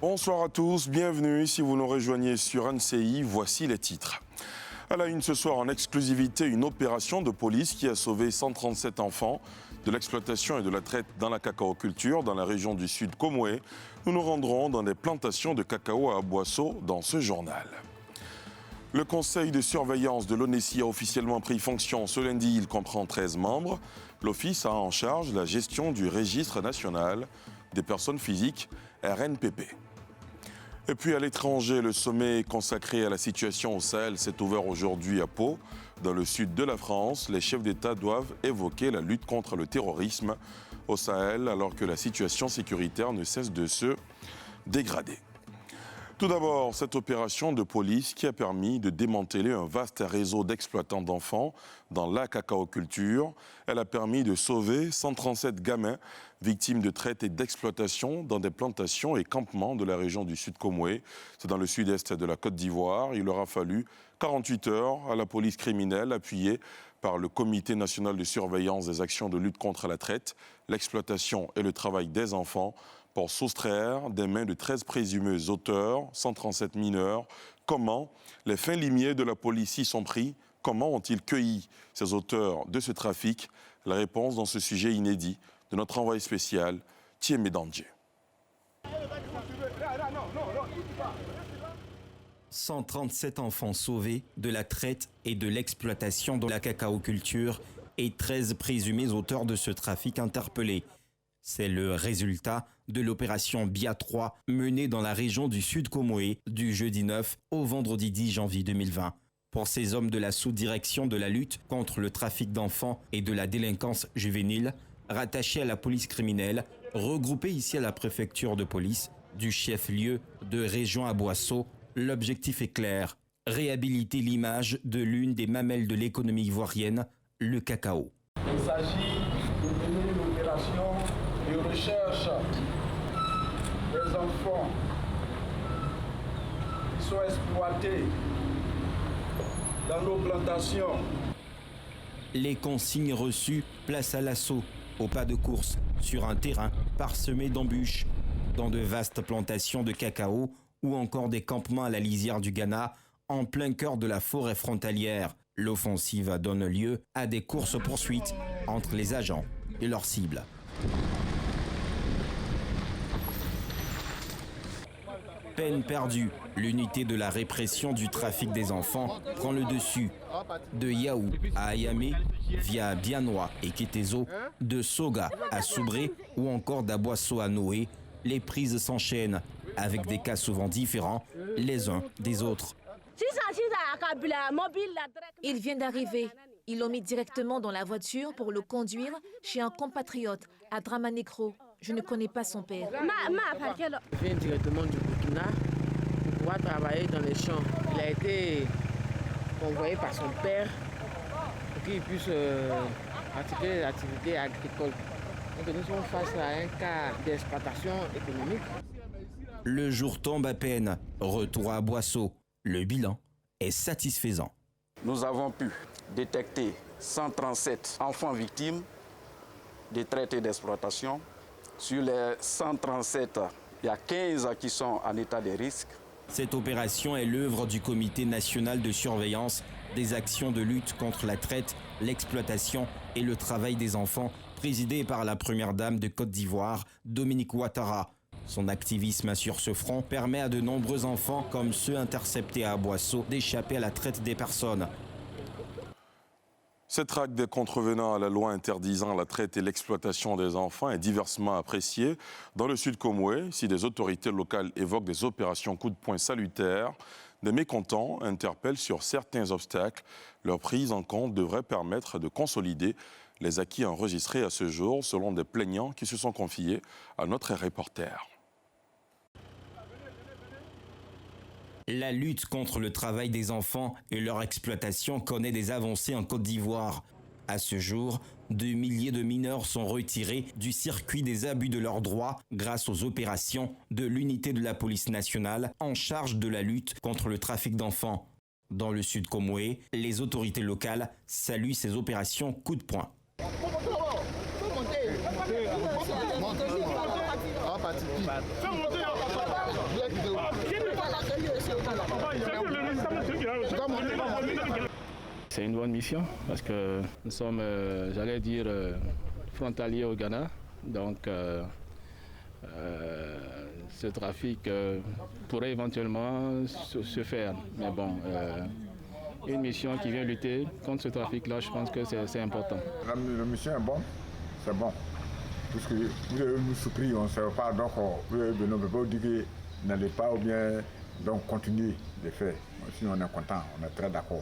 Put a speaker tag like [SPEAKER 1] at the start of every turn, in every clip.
[SPEAKER 1] Bonsoir à tous, bienvenue. Si vous nous rejoignez sur NCI, voici les titres. À la une ce soir, en exclusivité, une opération de police qui a sauvé 137 enfants de l'exploitation et de la traite dans la cacaoculture dans la région du Sud Comoé. Nous nous rendrons dans des plantations de cacao à Aboisseau dans ce journal. Le conseil de surveillance de l'ONESI a officiellement pris fonction ce lundi. Il comprend 13 membres. L'office a en charge la gestion du registre national des personnes physiques, RNPP. Et puis à l'étranger, le sommet consacré à la situation au Sahel s'est ouvert aujourd'hui à Pau. Dans le sud de la France, les chefs d'État doivent évoquer la lutte contre le terrorisme au Sahel alors que la situation sécuritaire ne cesse de se dégrader. Tout d'abord, cette opération de police qui a permis de démanteler un vaste réseau d'exploitants d'enfants dans la cacaoculture. Elle a permis de sauver 137 gamins victimes de traite et d'exploitation dans des plantations et campements de la région du Sud Comoé. C'est dans le sud-est de la Côte d'Ivoire. Il aura fallu 48 heures à la police criminelle appuyée par le Comité national de surveillance des actions de lutte contre la traite, l'exploitation et le travail des enfants pour soustraire des mains de 13 présumés auteurs, 137 mineurs. Comment les fins limiers de la police y sont pris? Comment ont-ils cueilli ces auteurs de ce trafic? La réponse dans ce sujet inédit de notre envoyé spécial, Thiemé Dandje.
[SPEAKER 2] 137 enfants sauvés de la traite et de l'exploitation de la cacaoculture et 13 présumés auteurs de ce trafic interpellés. C'est le résultat de l'opération BIA 3 menée dans la région du Sud Comoé du jeudi 9 au vendredi 10 janvier 2020. Pour ces hommes de la sous-direction de la lutte contre le trafic d'enfants et de la délinquance juvénile, rattachés à la police criminelle, regroupés ici à la préfecture de police du chef-lieu de région Aboisseau, l'objectif est clair, réhabiliter l'image de l'une des mamelles de l'économie ivoirienne, le cacao.
[SPEAKER 3] Il s'agit de mener l'opération de recherche des enfants qui sont exploités dans nos plantations.
[SPEAKER 2] Les consignes reçues placent à l'assaut, au pas de course, sur un terrain parsemé d'embûches, dans de vastes plantations de cacao ou encore des campements à la lisière du Ghana, en plein cœur de la forêt frontalière. L'offensive donne lieu à des courses-poursuites entre les agents et leurs cibles. Peine perdue, l'unité de la répression du trafic des enfants prend le dessus. De Yaou à Ayamé, via Bianois et Kétézo, de Soga à Soubré ou encore d'Aboisseau à Noé, les prises s'enchaînent avec des cas souvent différents les uns des autres.
[SPEAKER 4] Il vient d'arriver. Ils l'ont mis directement dans la voiture pour le conduire chez un compatriote à Dramanicro. Je ne connais pas son père.
[SPEAKER 5] Il vient directement du Burkina pour pouvoir travailler dans les champs. Il a été convoyé par son père pour qu'il puisse pratiquer des activités agricoles. Donc nous sommes face à un cas d'exploitation économique.
[SPEAKER 2] Le jour tombe à peine. Retour à Aboisseau. Le bilan est satisfaisant.
[SPEAKER 6] Nous avons pu détecter 137 enfants victimes de traite et d'exploitation. Sur les 137, il y a 15 qui sont en état de risque.
[SPEAKER 2] Cette opération est l'œuvre du Comité national de surveillance des actions de lutte contre la traite, l'exploitation et le travail des enfants, présidé par la première dame de Côte d'Ivoire, Dominique Ouattara. Son activisme sur ce front permet à de nombreux enfants, comme ceux interceptés à Aboisseau, d'échapper à la traite des personnes.
[SPEAKER 1] Cette traque des contrevenants à la loi interdisant la traite et l'exploitation des enfants est diversement appréciée. Dans le Sud Comoé, si des autorités locales évoquent des opérations coup de poing salutaires, des mécontents interpellent sur certains obstacles. Leur prise en compte devrait permettre de consolider les acquis enregistrés à ce jour, selon des plaignants qui se sont confiés à notre reporter.
[SPEAKER 2] La lutte contre le travail des enfants et leur exploitation connaît des avancées en Côte d'Ivoire. À ce jour, 2 milliers de mineurs sont retirés du circuit des abus de leurs droits grâce aux opérations de l'unité de la police nationale en charge de la lutte contre le trafic d'enfants. Dans le Sud Comoé, les autorités locales saluent ces opérations coup de poing.
[SPEAKER 7] C'est une bonne mission parce que nous sommes, j'allais dire, frontaliers au Ghana. Donc, ce trafic pourrait éventuellement se faire. Mais bon, une mission qui vient lutter contre ce trafic-là, je pense que c'est important.
[SPEAKER 8] La mission est bonne, c'est bon. Parce que vous avez nous surpris, on ne sait pas, donc vous avez besoin de vous dire que n'allez pas ou bien donc continuer de faire. Sinon on est content, on est très d'accord.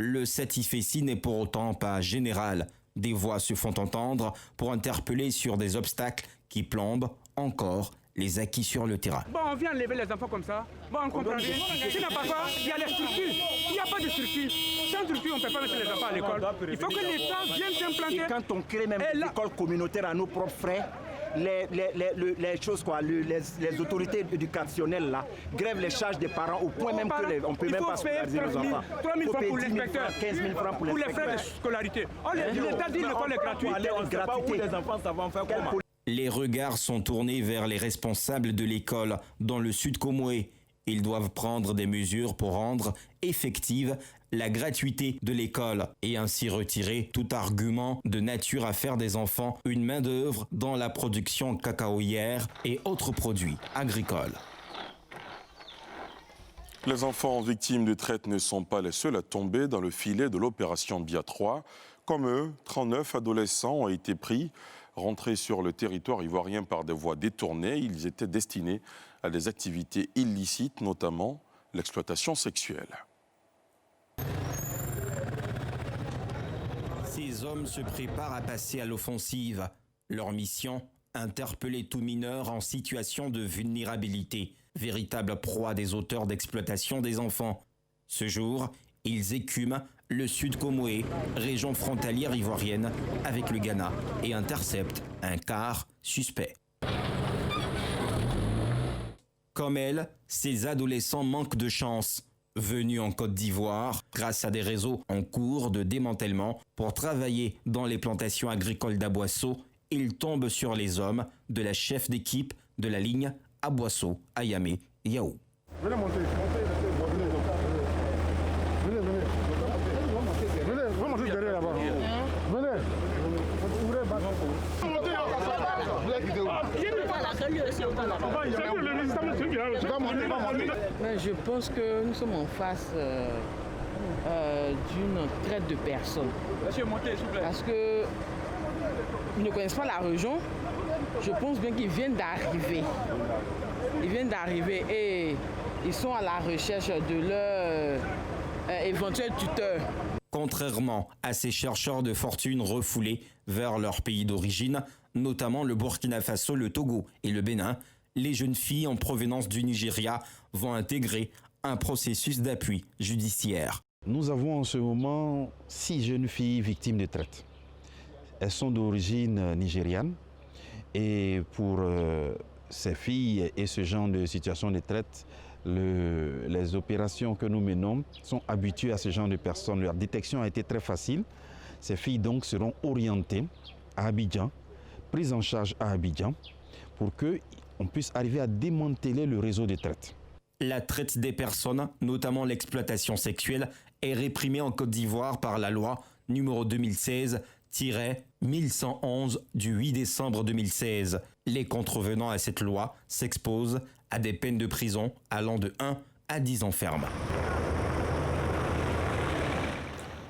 [SPEAKER 2] Le satisfecit n'est pour autant pas général. Des voix se font entendre pour interpeller sur des obstacles qui plombent encore les acquis sur le terrain.
[SPEAKER 9] Bon, on vient enlever les enfants comme ça. Bon, on comprend bien. S'il n'y a pas ça, il y a les structures. Il n'y a pas de structure. Sans structure, on ne peut pas mettre les enfants à l'école. Il faut que l'État vienne s'implanter.
[SPEAKER 10] Quand on crée même des écoles communautaires à nos propres frais, les choses quoi, les autorités éducationnelles là grèvent les charges des parents au point même que on ne peut même pas scolariser nos enfants.
[SPEAKER 9] 3 000 francs pour l'inspecteur,
[SPEAKER 10] 15 000 francs pour
[SPEAKER 9] les frais de scolarité. L'État dit l'école est gratuite.
[SPEAKER 10] On ne sait pas où les enfants ça va en faire comment.
[SPEAKER 2] Les regards sont tournés vers les responsables de l'école dans le Sud Comoé. Ils doivent prendre des mesures pour rendre effective la gratuité de l'école et ainsi retirer tout argument de nature à faire des enfants une main-d'œuvre dans la production cacaoyère et autres produits agricoles.
[SPEAKER 1] Les enfants victimes de traite ne sont pas les seuls à tomber dans le filet de l'opération BIA 3. Comme eux, 39 adolescents ont été pris. Rentrés sur le territoire ivoirien par des voies détournées, ils étaient destinés à des activités illicites, notamment l'exploitation sexuelle.
[SPEAKER 2] Ces hommes se préparent à passer à l'offensive. Leur mission, interpeller tout mineur en situation de vulnérabilité, véritable proie des auteurs d'exploitation des enfants. Ce jour, ils écument le Sud Comoé, région frontalière ivoirienne, avec le Ghana, et interceptent un car suspect. Comme elle, ces adolescents manquent de chance. Venus en Côte d'Ivoire, grâce à des réseaux en cours de démantèlement pour travailler dans les plantations agricoles d'Aboisseau, ils tombent sur les hommes de la chef d'équipe de la ligne Aboisseau, Ayamé, Yao.
[SPEAKER 8] Venez monter, Venez derrière là-bas. Venez.
[SPEAKER 5] Je pense que nous sommes en face d'une traite de personnes. Parce que ils ne connaissent pas la région. Je pense bien qu'ils viennent d'arriver. Ils viennent d'arriver et ils sont à la recherche de leur éventuel tuteur.
[SPEAKER 2] Contrairement à ces chercheurs de fortune refoulés vers leur pays d'origine, notamment le Burkina Faso, le Togo et le Bénin, les jeunes filles en provenance du Nigeria vont intégrer un processus d'appui judiciaire.
[SPEAKER 11] Nous avons en ce moment 6 jeunes filles victimes de traite. Elles sont d'origine nigériane et pour ces filles et ce genre de situation de traite, les opérations que nous menons sont habituées à ce genre de personnes. La détection a été très facile. Ces filles donc seront orientées à Abidjan, prises en charge à Abidjan pour qu'on puisse arriver à démanteler le réseau de traite.
[SPEAKER 2] La traite des personnes, notamment l'exploitation sexuelle, est réprimée en Côte d'Ivoire par la loi numéro 2016-1111 du 8 décembre 2016. Les contrevenants à cette loi s'exposent à des peines de prison allant de 1 à 10 ans ferme.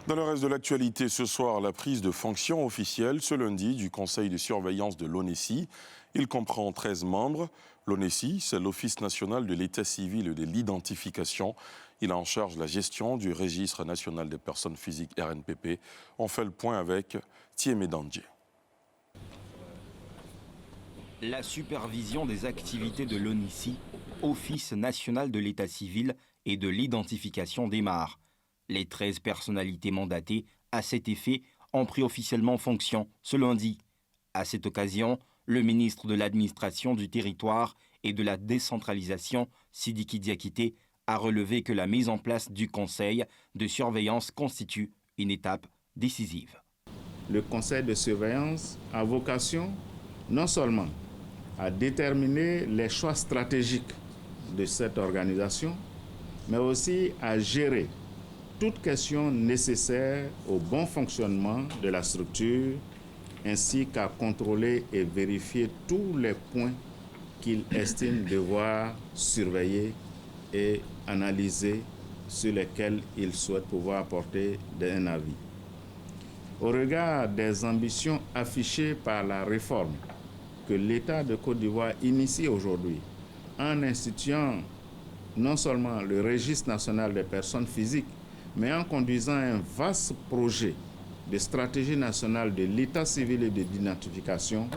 [SPEAKER 1] Dans le reste de l'actualité, ce soir, la prise de fonction officielle ce lundi du Conseil de surveillance de l'ONESI. Il comprend 13 membres. L'ONESI, c'est l'Office national de l'état civil et de l'identification. Il a en charge la gestion du registre national des personnes physiques RNPP. On fait le point avec Thiemé Dandje.
[SPEAKER 2] La supervision des activités de l'ONESI, Office national de l'état civil et de l'identification, démarre. Les 13 personnalités mandatées à cet effet ont pris officiellement fonction ce lundi. À cette occasion, le ministre de l'Administration du territoire et de la décentralisation, Sidiki Diakité, a relevé que la mise en place du Conseil de surveillance constitue une étape décisive.
[SPEAKER 12] Le Conseil de surveillance a vocation non seulement à déterminer les choix stratégiques de cette organisation, mais aussi à gérer toute question nécessaire au bon fonctionnement de la structure, ainsi qu'à contrôler et vérifier tous les points qu'il estime devoir surveiller et analyser, sur lesquels il souhaite pouvoir apporter un avis. Au regard des ambitions affichées par la réforme que l'État de Côte d'Ivoire initie aujourd'hui, en instituant non seulement le registre national des personnes physiques, mais en conduisant un vaste projet de stratégie nationale de l'état civil et de d'identification,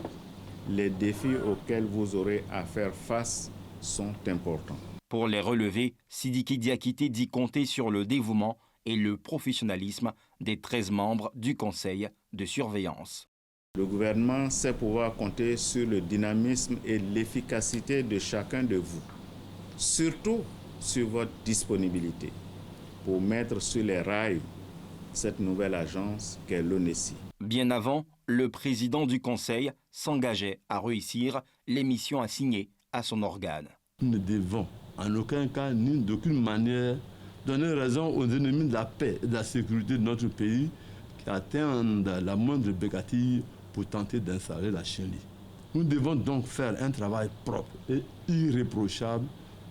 [SPEAKER 12] les défis auxquels vous aurez à faire face sont importants.
[SPEAKER 2] Pour les relever, Sidiki Diakité dit compter sur le dévouement et le professionnalisme des 13 membres du Conseil de surveillance.
[SPEAKER 12] Le gouvernement sait pouvoir compter sur le dynamisme et l'efficacité de chacun de vous, surtout sur votre disponibilité pour mettre sur les rails cette nouvelle agence qu'est l'ONESI.
[SPEAKER 2] Bien avant, le président du Conseil s'engageait à réussir les missions assignées à son organe.
[SPEAKER 13] Nous ne devons en aucun cas ni d'aucune manière donner raison aux ennemis de la paix et de la sécurité de notre pays qui atteignent la moindre bégatille pour tenter d'installer la chienlit. Nous devons donc faire un travail propre et irréprochable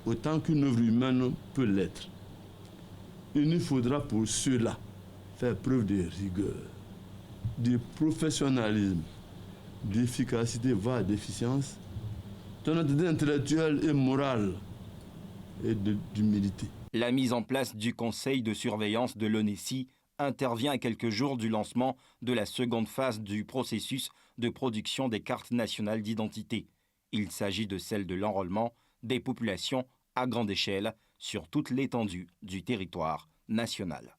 [SPEAKER 13] autant qu'une œuvre humaine peut l'être. Il nous faudra pour cela faire preuve de rigueur, de professionnalisme, d'efficacité, voire d'efficience, d'honnêteté intellectuelle et morale et d'humilité.
[SPEAKER 2] La mise en place du conseil de surveillance de l'ONESI intervient à quelques jours du lancement de la seconde phase du processus de production des cartes nationales d'identité. Il s'agit de celle de l'enrôlement des populations à grande échelle sur toute l'étendue du territoire national.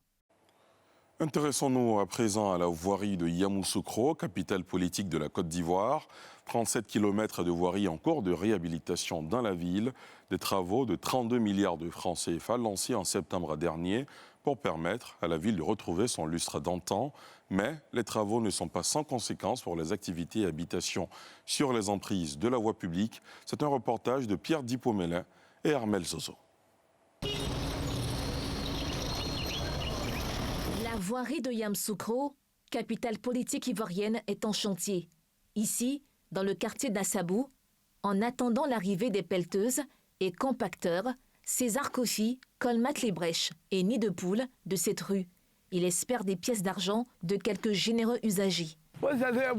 [SPEAKER 1] Intéressons-nous à présent à la voirie de Yamoussoukro, capitale politique de la Côte d'Ivoire. 37 km de voirie en cours de réhabilitation dans la ville. Des travaux de 32 milliards de francs CFA lancés en septembre dernier pour permettre à la ville de retrouver son lustre d'antan. Mais les travaux ne sont pas sans conséquences pour les activités et habitations sur les emprises de la voie publique. C'est un reportage de Pierre Dipomélin et Armel Zozo.
[SPEAKER 4] La voirie de Yamoussoukro, capitale politique ivoirienne, est en chantier. Ici, dans le quartier d'Assabou, en attendant l'arrivée des pelleteuses et compacteurs, César Kofi colmate les brèches et nids de poules de cette rue. Il espère des pièces d'argent de quelques généreux usagers.
[SPEAKER 14] Oui, je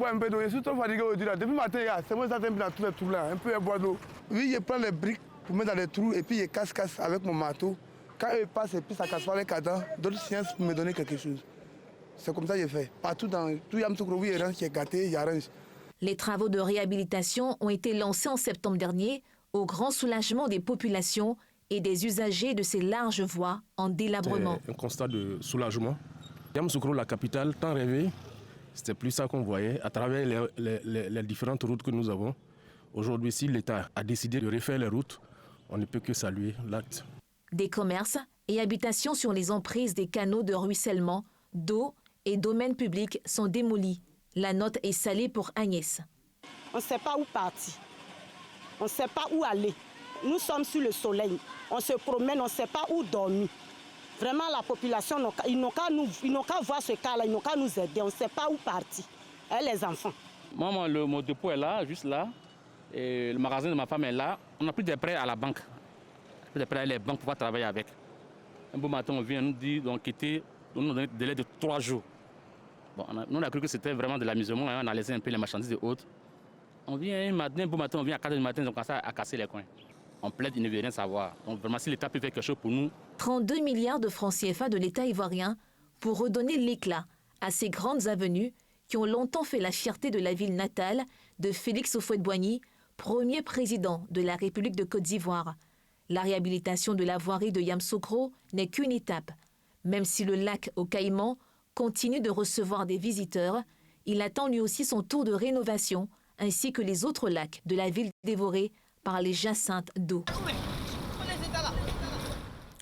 [SPEAKER 14] prends les briques pour mettre dans les trous et puis je casse avec mon marteau. Quand eux passent et puis ça casse pas les cadans, d'autres sciences pour me donner quelque chose. C'est comme ça que je fais. Partout dans tout Yamoussoukro, il y a un qui est gâté, j'arrange.
[SPEAKER 4] Les travaux de réhabilitation ont été lancés en septembre dernier au grand soulagement des populations et des usagers de ces larges voies en délabrement.
[SPEAKER 15] C'est un constat de soulagement. Yamoussoukro, la capitale, tant rêvée, c'était plus ça qu'on voyait à travers les différentes routes que nous avons. Aujourd'hui, si l'État a décidé de refaire les routes, on ne peut que saluer l'acte.
[SPEAKER 4] Des commerces et habitations sur les emprises des canaux de ruissellement, d'eau et domaines publics sont démolis. La note est salée pour Agnès.
[SPEAKER 16] On ne sait pas où partir. On ne sait pas où aller. Nous sommes sur le soleil. On se promène, on ne sait pas où dormir. Vraiment, la population, ils n'ont qu'à voir ce cas-là, ils n'ont qu'à nous aider. On ne sait pas où partir. Et les enfants.
[SPEAKER 7] Moi, mon dépôt est là, juste là. Et le magasin de ma femme est là. On n'a plus de prêts à la banque. Plus de prêts à les banques pour pouvoir travailler avec. Un beau matin, on vient nous dire donc quitter, on nous donne un délai de 3 jours. Bon, nous, on a cru que c'était vraiment de l'amusement. On a laissé un peu les marchandises et autres. On vient un beau matin, on vient à 4h du matin, on commence à casser les coins. On plaide, il ne veut rien savoir. Donc vraiment, si l'État peut faire quelque chose pour nous.
[SPEAKER 4] 32 milliards de francs CFA de l'État ivoirien pour redonner l'éclat à ces grandes avenues qui ont longtemps fait la fierté de la ville natale de Félix Houphouët-Boigny, premier président de la République de Côte d'Ivoire. La réhabilitation de la voirie de Yamoussoukro n'est qu'une étape. Même si le lac aux Caïmans continue de recevoir des visiteurs, il attend lui aussi son tour de rénovation, ainsi que les autres lacs de la ville dévorés par les jacinthes d'eau.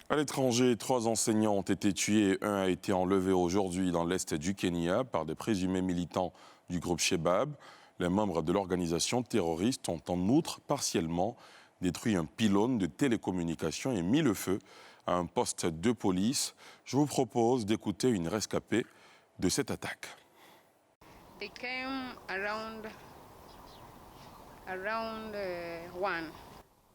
[SPEAKER 1] À l'étranger, 3 enseignants ont été tués et 1 a été enlevé aujourd'hui dans l'est du Kenya par des présumés militants du groupe Shebab. Les membres de l'organisation terroriste ont en outre partiellement détruit un pylône de télécommunications et mis le feu à un poste de police. Je vous propose d'écouter une rescapée de cette attaque.
[SPEAKER 17] They came around 1.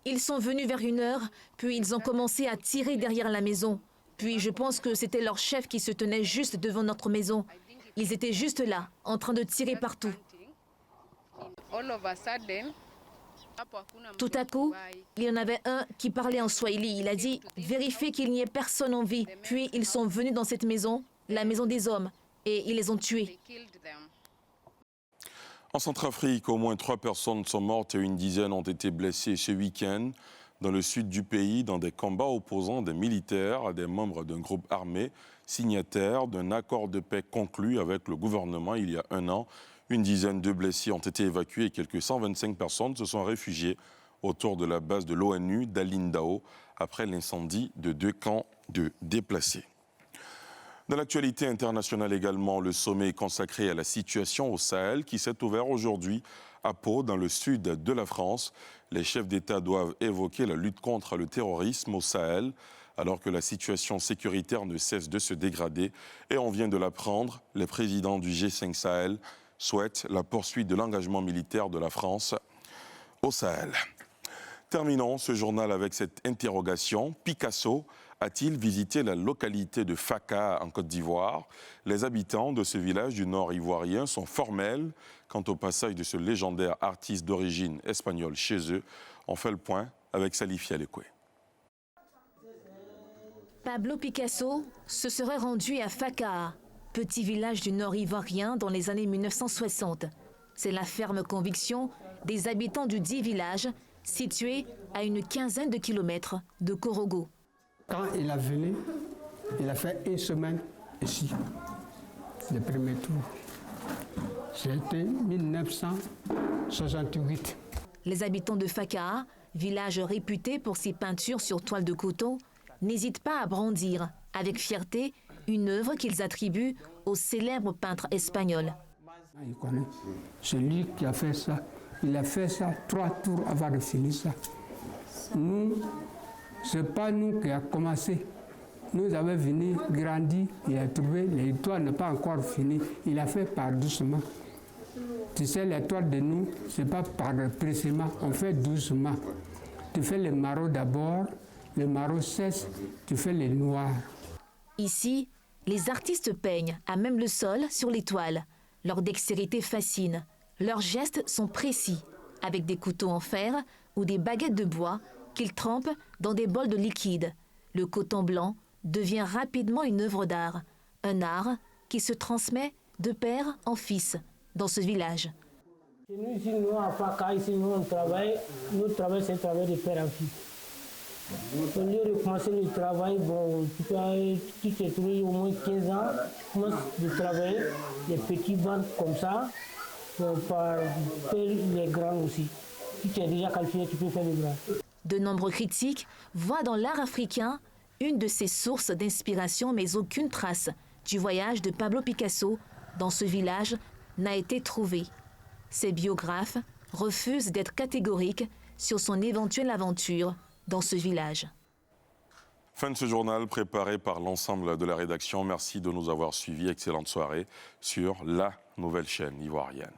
[SPEAKER 4] Ils sont venus vers 1h, puis ils ont commencé à tirer derrière la maison. Puis je pense que c'était leur chef qui se tenait juste devant notre maison. Ils étaient juste là, en train de tirer partout.
[SPEAKER 17] All of a sudden,
[SPEAKER 4] Tout à coup, il y en avait un qui parlait en swahili. Il a dit « Vérifiez qu'il n'y ait personne en vie ». Puis ils sont venus dans cette maison, la maison des hommes, et ils les ont tués.
[SPEAKER 1] En Centrafrique, au moins 3 personnes sont mortes et une dizaine ont été blessées ce week-end dans le sud du pays dans des combats opposant des militaires à des membres d'un groupe armé signataire d'un accord de paix conclu avec le gouvernement il y a 1 an. Une dizaine de blessés ont été évacués et quelques 125 personnes se sont réfugiées autour de la base de l'ONU d'Alindao après l'incendie de 2 camps de déplacés. Dans l'actualité internationale également, le sommet consacré à la situation au Sahel qui s'est ouvert aujourd'hui à Pau, dans le sud de la France. Les chefs d'État doivent évoquer la lutte contre le terrorisme au Sahel, alors que la situation sécuritaire ne cesse de se dégrader. Et on vient de l'apprendre, les présidents du G5 Sahel souhaitent la poursuite de l'engagement militaire de la France au Sahel. Terminons ce journal avec cette interrogation. Picasso a-t-il visité la localité de Faka en Côte d'Ivoire? Les habitants de ce village du nord ivoirien sont formels quant au passage de ce légendaire artiste d'origine espagnole chez eux. On fait le point avec Salifia Alekwe.
[SPEAKER 4] Pablo Picasso se serait rendu à Faka, petit village du nord ivoirien dans les années 1960. C'est la ferme conviction des habitants du dit village, situé à une quinzaine de kilomètres de Korogo.
[SPEAKER 18] Quand il est venu, il a fait 1 semaine ici, le premier tour. C'était 1968.
[SPEAKER 4] Les habitants de Faka, village réputé pour ses peintures sur toile de coton, n'hésitent pas à brandir avec fierté une œuvre qu'ils attribuent au célèbre peintre espagnol.
[SPEAKER 18] Il connaît. C'est lui qui a fait ça. Il a fait ça 3 tours avant de finir ça. Nous, ce n'est pas nous qui avons commencé. Nous avons venu, grandi, il a trouvé, les toiles n'est pas encore finies. Il a fait par doucement. Tu sais, les toiles de nous, ce n'est pas par précisément, on fait doucement. Tu fais les marrots d'abord, les marrots cessent, tu fais les noirs.
[SPEAKER 4] Ici, les artistes peignent à même le sol sur les toiles. Leur dextérité fascine. Leurs gestes sont précis, avec des couteaux en fer ou des baguettes de bois qu'ils trempent dans des bols de liquide. Le coton blanc devient rapidement une œuvre d'art, un art qui se transmet de père en fils dans ce village.
[SPEAKER 19] Nous, ici, nous, à Faka, ici, nous travaillons, c'est le travail de père en fils. Au lieu de commencer le travail, bon, tu t'es trouvé au moins 15 ans, tu commences de travailler, les petits bandes comme ça, par les grands aussi. Si tu es déjà qualifié, tu peux faire les grands.
[SPEAKER 4] De nombreux critiques voient dans l'art africain une de ses sources d'inspiration, mais aucune trace du voyage de Pablo Picasso dans ce village n'a été trouvée. Ses biographes refusent d'être catégoriques sur son éventuelle aventure dans ce village.
[SPEAKER 1] Fin de ce journal préparé par l'ensemble de la rédaction. Merci de nous avoir suivis. Excellente soirée sur la nouvelle chaîne ivoirienne.